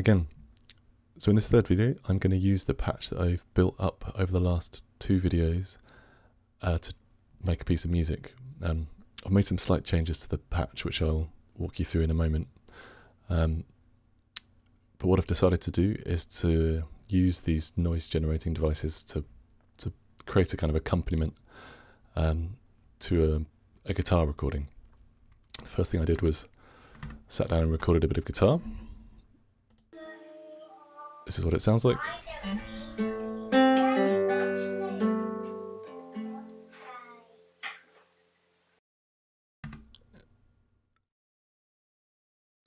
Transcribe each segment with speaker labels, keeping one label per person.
Speaker 1: again. So in this third video, I'm going to use the patch that I've built up over the last 2 videos to make a piece of music. I've made some slight changes to the patch, which I'll walk you through in a moment. But what I've decided to do is to use these noise generating devices to create a kind of accompaniment to a guitar recording. The first thing I did was sat down and recorded a bit of guitar. This is what it sounds like.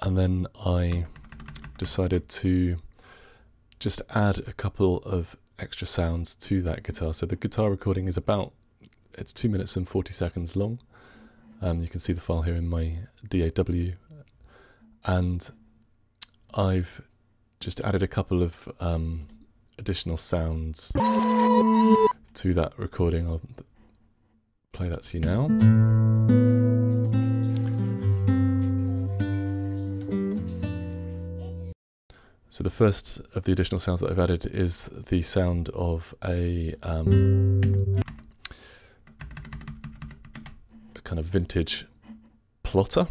Speaker 1: And then I decided to just add a couple of extra sounds to that guitar. So the guitar recording is it's 2 minutes and 40 seconds long. You can see the file here in my DAW, and I've just added a couple of additional sounds to that recording. I'll play that to you now. So the first of the additional sounds that I've added is the sound of a kind of vintage plotter.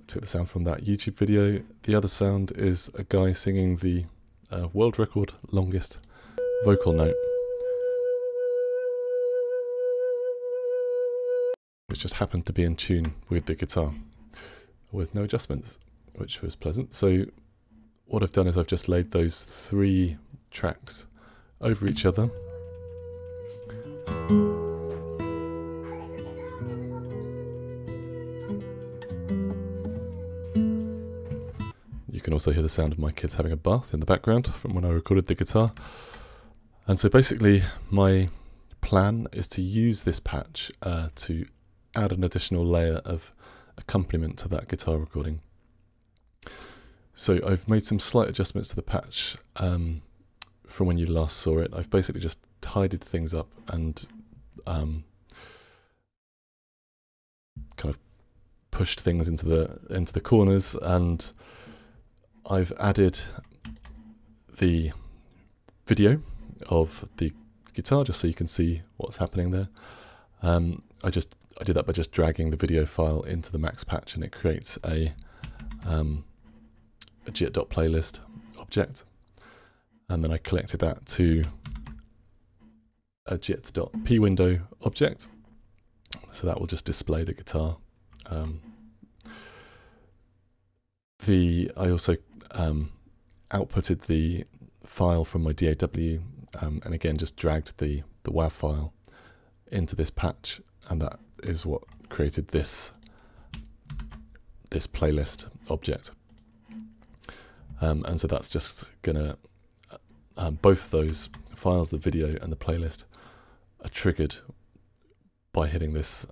Speaker 1: Took the sound from that YouTube video. The other sound is a guy singing the world record longest vocal note, which just happened to be in tune with the guitar with no adjustments, which was pleasant. So what I've done is I've just laid those 3 tracks over each other. You can also hear the sound of my kids having a bath in the background from when I recorded the guitar. And so basically my plan is to use this patch to add an additional layer of accompaniment to that guitar recording. So I've made some slight adjustments to the patch from when you last saw it. I've basically just tidied things up and kind of pushed things into the corners, and I've added the video of the guitar just so you can see what's happening there. I did that by just dragging the video file into the max patch, and it creates a JIT.playlist object, and then I collected that to a JIT.pwindow object, so that will just display the guitar. I also outputted the file from my DAW, and again just dragged the WAV file into this patch, and that is what created this playlist object. And so that's just gonna both of those files, the video and the playlist, are triggered by hitting this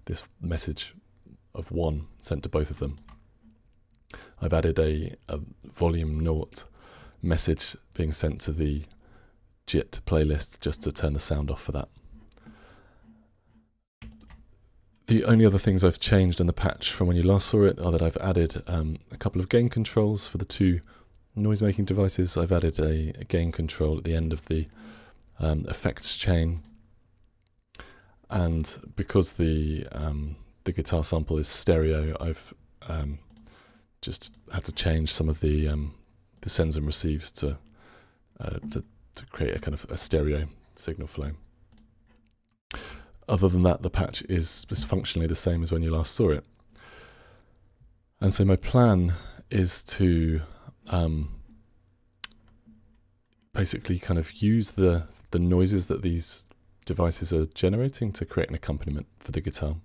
Speaker 1: this message of 1 sent to both of them. I've added a volume 0 message being sent to the JIT playlist just to turn the sound off for that. The only other things I've changed in the patch from when you last saw it are that I've added a couple of gain controls for the 2 noise-making devices. I've added a gain control at the end of the effects chain, and because the guitar sample is stereo, I've just had to change some of the sends and receives to create a kind of a stereo signal flow. Other than that, the patch is functionally the same as when you last saw it. And so my plan is to basically kind of use the noises that these devices are generating to create an accompaniment for the guitar.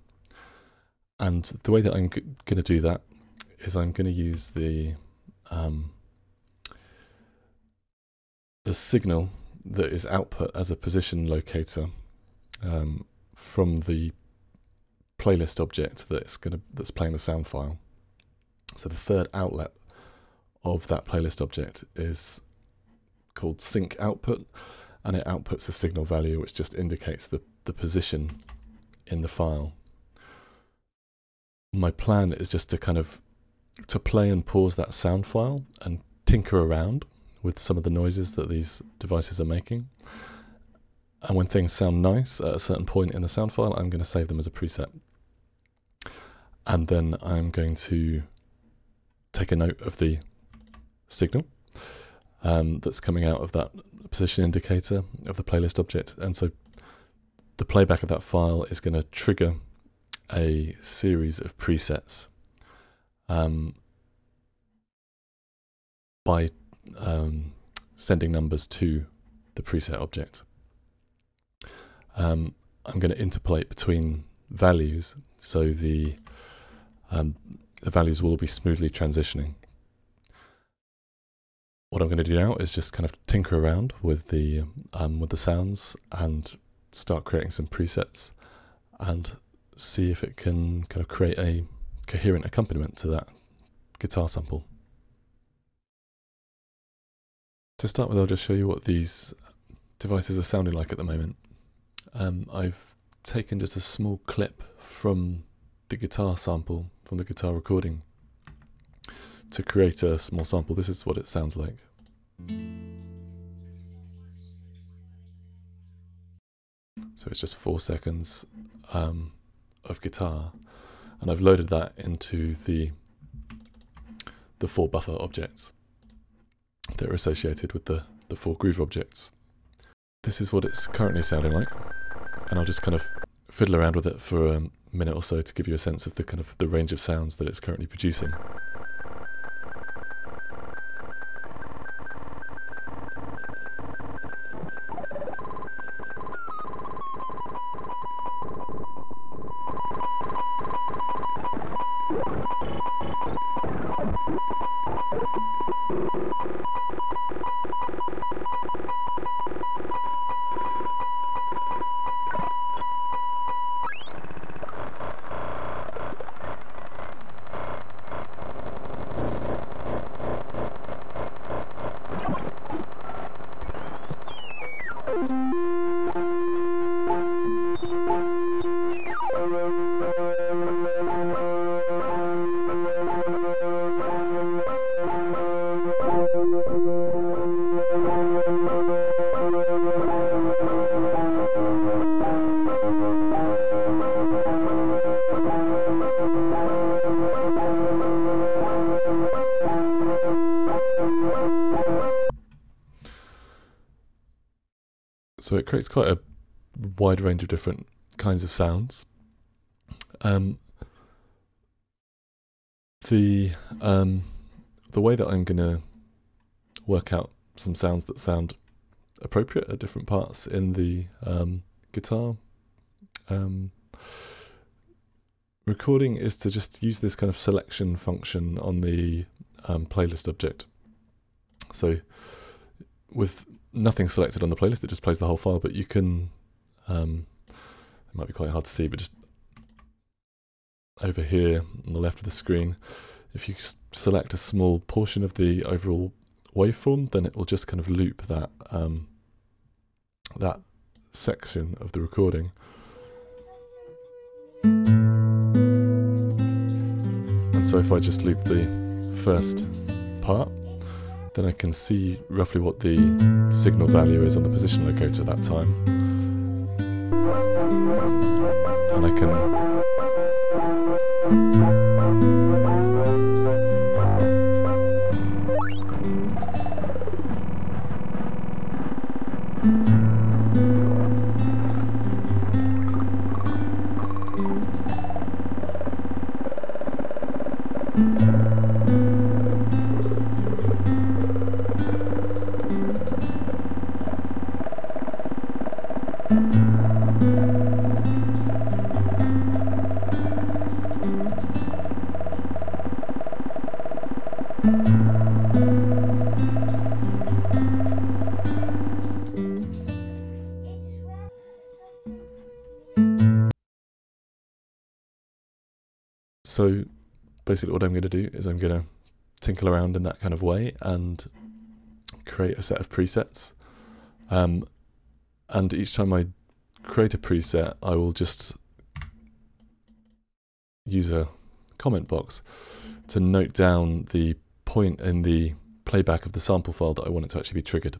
Speaker 1: And the way that I'm going to do that is I'm going to use the signal that is output as a position locator from the playlist object that's playing the sound file. So the third outlet of that playlist object is called sync output, and it outputs a signal value which just indicates the position in the file. my plan is just to kind of to play and pause that sound file and tinker around with some of the noises that these devices are making. And when things sound nice at a certain point in the sound file, I'm going to save them as a preset. And then I'm going to take a note of the signal that's coming out of that position indicator of the playlist object. And so the playback of that file is going to trigger a series of presets by sending numbers to the preset object. I'm going to interpolate between values, so the values will all be smoothly transitioning. What I'm going to do now is just kind of tinker around with the sounds and start creating some presets and see if it can kind of create a coherent accompaniment to that guitar sample. To start with, I'll just show you what these devices are sounding like at the moment. I've taken just a small clip from the guitar sample, from the guitar recording, to create a small sample. This is what it sounds like. So it's just 4 seconds of guitar, and I've loaded that into the 4 buffer objects that are associated with the 4 groove objects. This is what it's currently sounding like, and I'll just kind of fiddle around with it for a minute or so to give you a sense of the kind of the range of sounds that it's currently producing. So it creates quite a wide range of different kinds of sounds. The way that I'm going to work out some sounds that sound appropriate at different parts in the guitar recording is to just use this kind of selection function on the playlist object. So with nothing selected on the playlist, it just plays the whole file, but you can, it might be quite hard to see, but just over here on the left of the screen, if you select a small portion of the overall waveform, then it will just kind of loop that that section of the recording. And so if I just loop the first part, then I can see roughly what the signal value is on the position locator at that time. And I can So basically what I'm going to do is I'm going to tinkle around in that kind of way and create a set of presets. And each time I create a preset, I will just use a comment box to note down the point in the playback of the sample file that I want it to actually be triggered.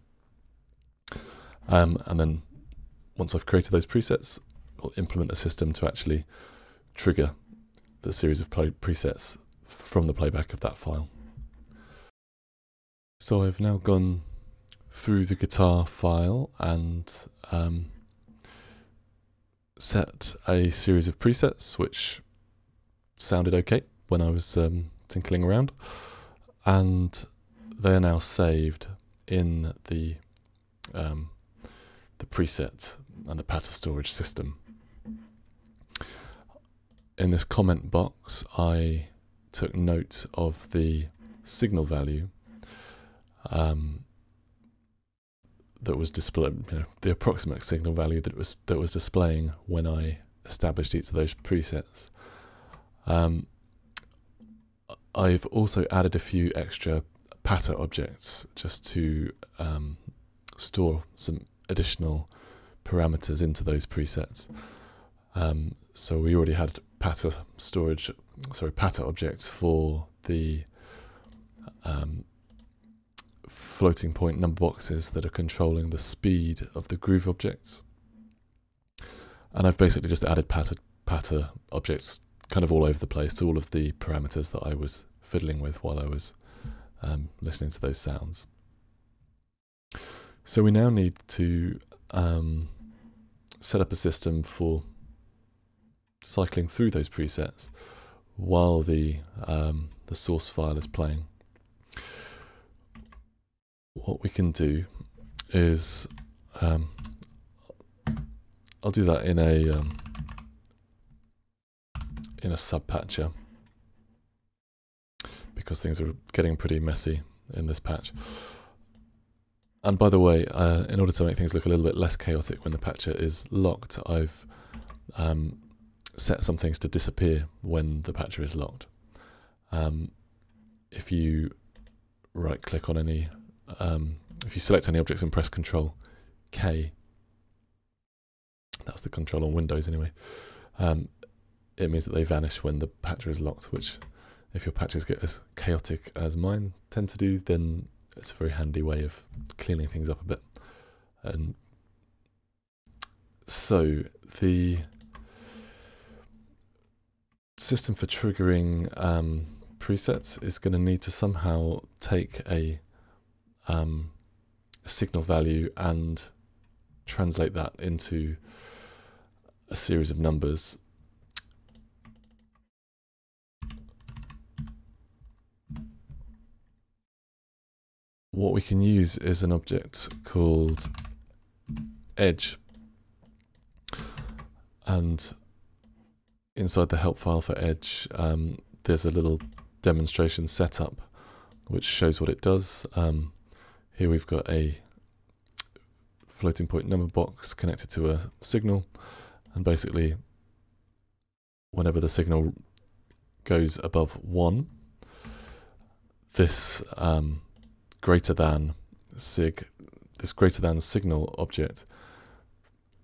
Speaker 1: And then once I've created those presets, I'll implement a system to actually trigger the series of presets from the playback of that file. So I've now gone through the guitar file and set a series of presets which sounded okay when I was tinkling around, and they are now saved in the preset and the patter storage system. In this comment box, I took note of the signal value that was displayed, the approximate signal value that was displaying when I established each of those presets. I've also added a few extra patter objects just to store some additional parameters into those presets. So we already had patter objects for the floating point number boxes that are controlling the speed of the groove objects. And I've basically just added patter objects kind of all over the place to all of the parameters that I was fiddling with while I was listening to those sounds. So we now need to set up a system for cycling through those presets while the source file is playing. What we can do is I'll do that in a subpatcher, because things are getting pretty messy in this patch. And by the way, in order to make things look a little bit less chaotic when the patcher is locked, I've set some things to disappear when the patcher is locked. If you right click on any, if you select any objects and press Control K, that's the control on Windows anyway, it means that they vanish when the patcher is locked, which if your patches get as chaotic as mine tend to do, then it's a very handy way of cleaning things up a bit. And so the system for triggering presets is going to need to somehow take a signal value and translate that into a series of numbers. What we can use is an object called edge, and inside the help file for edge there's a little demonstration setup which shows what it does. Here we've got a floating point number box connected to a signal, and basically whenever the signal goes above 1, this greater than signal object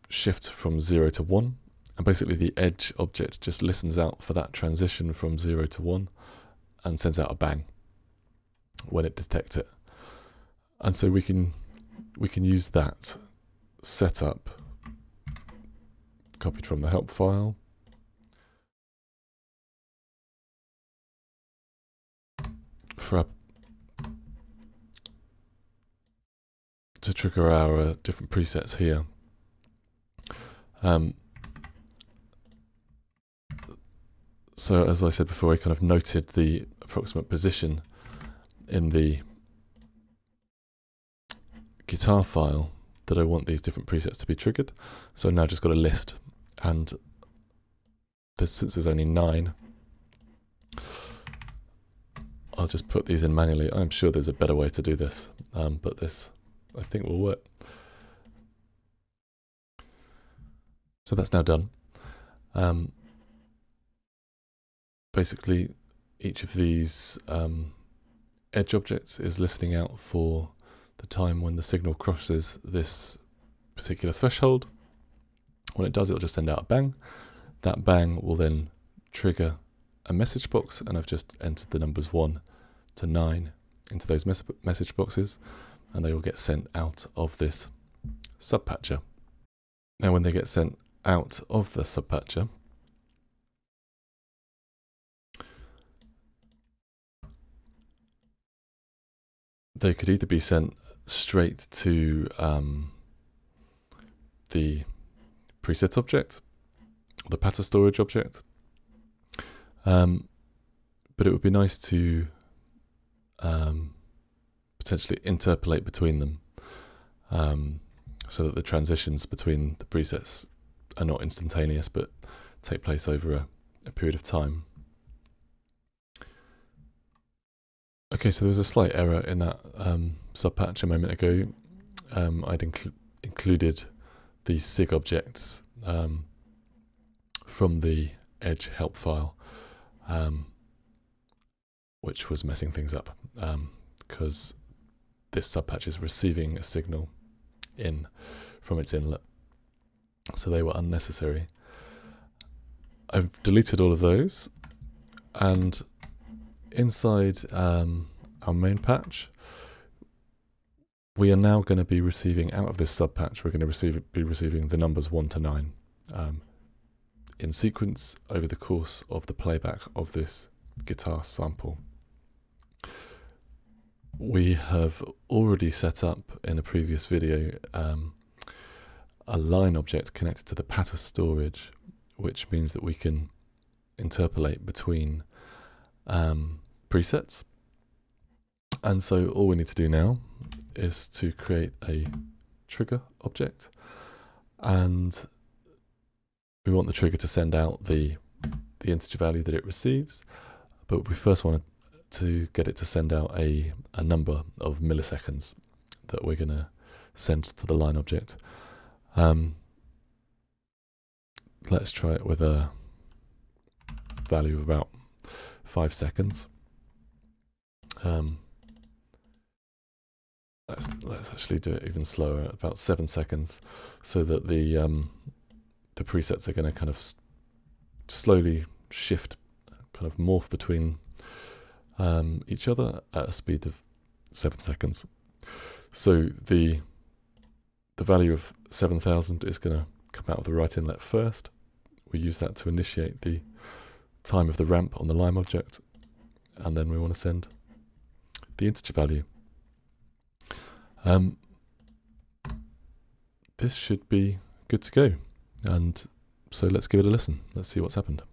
Speaker 1: shifts from 0 to 1, and basically the edge object just listens out for that transition from 0 to 1 and sends out a bang when it detects it. And so we can use that setup copied from the help file to trigger our different presets here. So as I said before, I kind of noted the approximate position in the guitar file that I want these different presets to be triggered. So I've now just got a list, and since there's only 9, I'll just put these in manually. I'm sure there's a better way to do this, but this I think will work. So that's now done. Basically, each of these edge objects is listening out for the time when the signal crosses this particular threshold. When it does, it'll just send out a bang. That bang will then trigger a message box, and I've just entered the numbers 1 to 9 into those message boxes, and they will get sent out of this subpatcher. Now when they get sent out of the subpatcher, they could either be sent straight to the preset object, the pattern storage object, but it would be nice to potentially interpolate between them, so that the transitions between the presets are not instantaneous but take place over a period of time. Okay, so there was a slight error in that subpatch a moment ago. I'd included the SIG objects from the Edge help file, which was messing things up, because this subpatch is receiving a signal in from its inlet, so they were unnecessary. I've deleted all of those, and inside our main patch, we are now going to be receiving, out of this subpatch, we're going to be receiving the numbers 1 to 9 in sequence over the course of the playback of this guitar sample. We have already set up in a previous video a line object connected to the pattern storage, which means that we can interpolate between presets. And so all we need to do now is to create a trigger object, and we want the trigger to send out the integer value that it receives, but we first want to get it to send out a number of milliseconds that we're going to send to the line object. Let's try it with a value of about 5 seconds. Let's actually do it even slower, about 7 seconds, so that the presets are going to kind of slowly shift, kind of morph between each other at a speed of 7 seconds. So the value of 7,000 is going to come out of the right inlet first. We use that to initiate the time of the ramp on the line object, and then we want to send the integer value. This should be good to go, and so let's give it a listen. Let's see what's happened.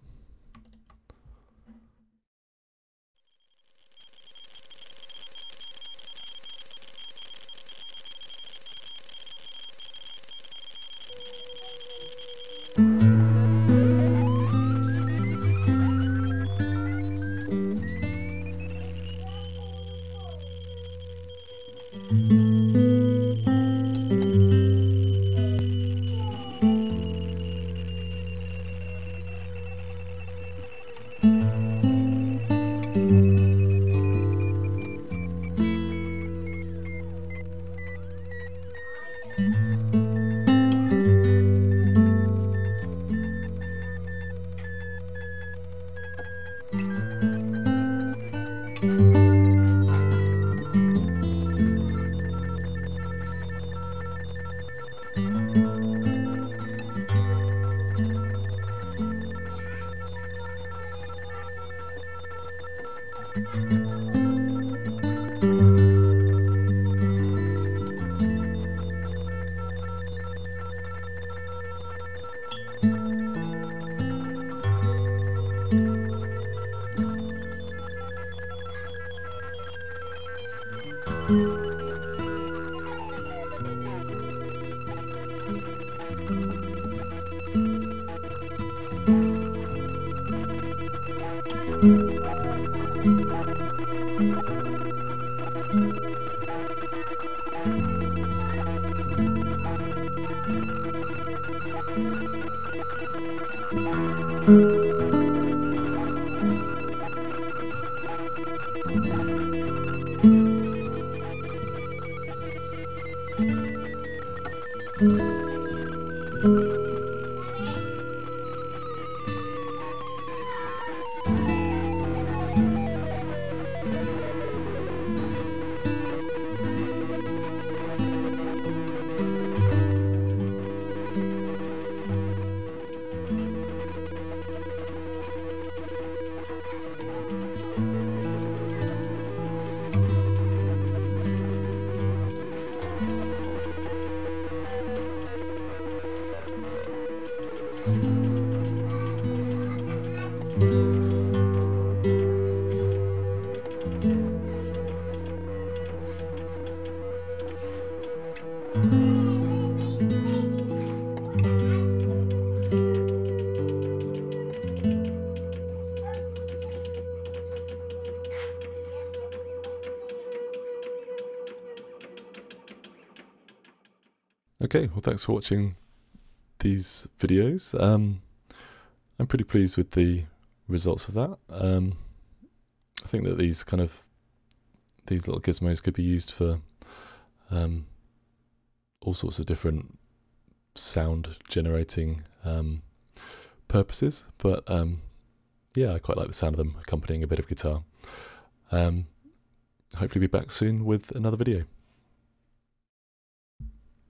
Speaker 1: Okay, well, thanks for watching these videos. I'm pretty pleased with the results of that. I think that these little gizmos could be used for all sorts of different sound generating purposes, but yeah, I quite like the sound of them accompanying a bit of guitar. Hopefully be back soon with another video.